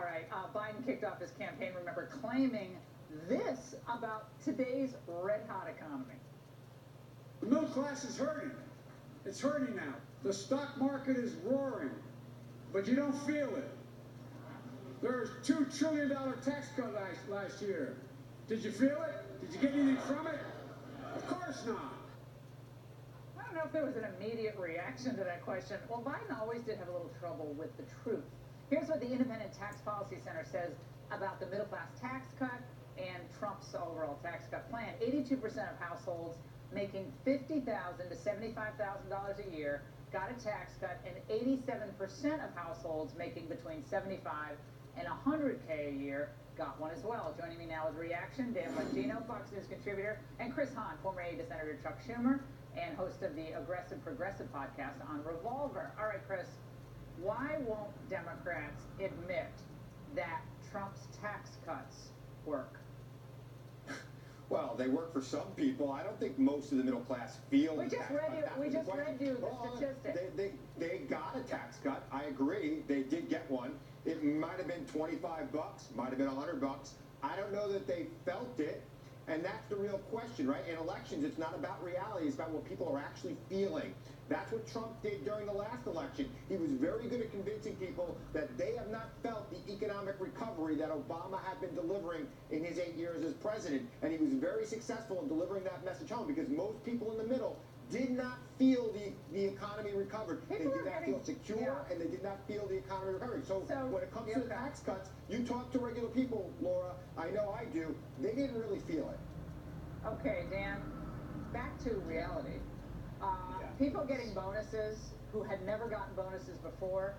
All right, Biden kicked off his campaign, remember, claiming this about today's red-hot economy. The middle class is hurting. It's hurting now. The stock market is roaring, but you don't feel it. There's $2 trillion tax cut last year. Did you feel it? Did you get anything from it? Of course not. I don't know if there was an immediate reaction to that question. Well, Biden always did have a little trouble with the truth. Here's what the Independent Tax Policy Center says about the middle-class tax cut and Trump's overall tax cut plan. 82% of households making $50,000 to $75,000 a year got a tax cut, and 87% of households making between $75,000 and $100K a year got one as well. Joining me now with reaction, Dan Bongino, Fox News contributor, and Chris Hahn, former aide to Senator Chuck Schumer, and host of the Aggressive Progressive podcast on Revolver. All right, Chris, why won't Democrats admit that Trump's tax cuts work? Well, they work for some people. I don't think most of the middle class feel We just read you the statistic. They got a tax cut. I agree. They did get one. It might have been $25, might have been $100. I don't know that they felt it. And that's the real question, right? In elections, it's not about reality. It's about what people are actually feeling. That's what Trump did during the last election. He was very good at convincing people that they have not felt the economic recovery that Obama had been delivering in his 8 years as president. And he was very successful in delivering that message home because most people in the middle did not feel the economy recovered. They did not feel secure, and they did not feel the economy recovering. So when it comes to the tax cuts, you talk to regular people, Laura, I know I do, they didn't really feel it. Okay, Dan, back to reality. People getting bonuses who had never gotten bonuses before.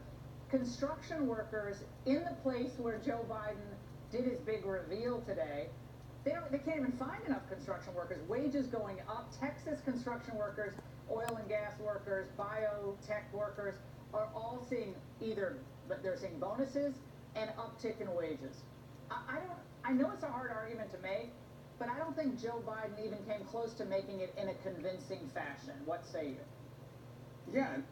Construction workers in the place where Joe Biden did his big reveal today, they can't even find enough construction workers. Wages going up. Texas construction workers, oil and gas workers, biotech workers are all seeing they're seeing bonuses and uptick in wages. I know it's a hard argument to make, but I don't think Joe Biden even came close to making it in a convincing fashion. What say you? Yeah, and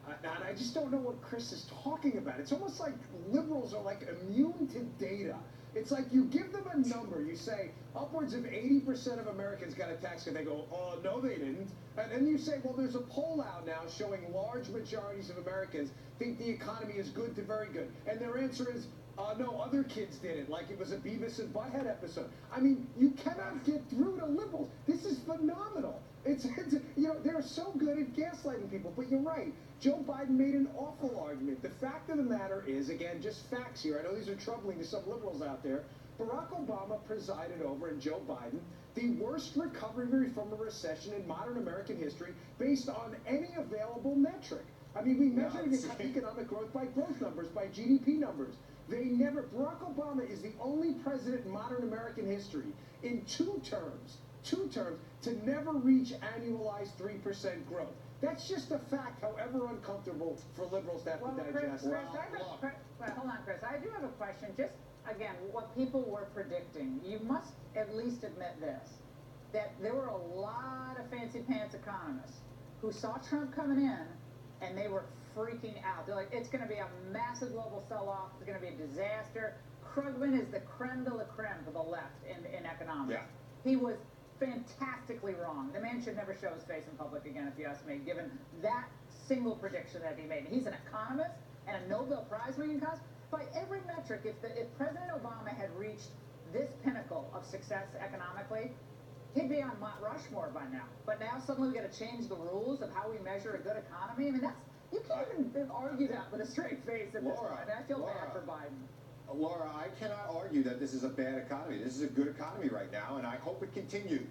I just don't know what Chris is talking about. It's almost like liberals are like immune to data. It's like you give them a number, you say upwards of 80% of Americans got a tax cut. They go, oh, no, they didn't. And then you say, well, there's a poll out now showing large majorities of Americans think the economy is good to very good. And their answer is, no, other kids didn't, like it was a Beavis and Butthead episode. I mean, you cannot get through to liberals. This is phenomenal. It's you know, they're so good at gaslighting people. But you're right. Joe Biden made an awful argument. The fact of the matter is, again, just facts here. I know these are troubling to some liberals out there. Barack Obama presided over, and Joe Biden, the worst recovery from a recession in modern American history based on any available metric. I mean, we measure economic growth by growth numbers, by GDP numbers. Barack Obama is the only president in modern American history in two terms, to never reach annualized 3% growth. That's just a fact, however uncomfortable for liberals to have to digest. Hold on, Chris. I do have a question. Just, again, what people were predicting. You must at least admit this, that there were a lot of fancy pants economists who saw Trump coming in, and they were freaking out. They're like, it's going to be a massive global sell-off. It's going to be a disaster. Krugman is the creme de la creme for the left in economics. Yeah. He was fantastically wrong. The man should never show his face in public again, if you ask me, given that single prediction that he made. He's an economist and a Nobel Prize-winning economist. By every metric, if President Obama had reached this pinnacle of success economically, he'd be on Mount Rushmore by now. But now suddenly we got to change the rules of how we measure a good economy. I mean, you can't even argue that with a straight face at this point. I feel bad for Biden. Laura, I cannot argue that this is a bad economy. This is a good economy right now, and I hope it continues.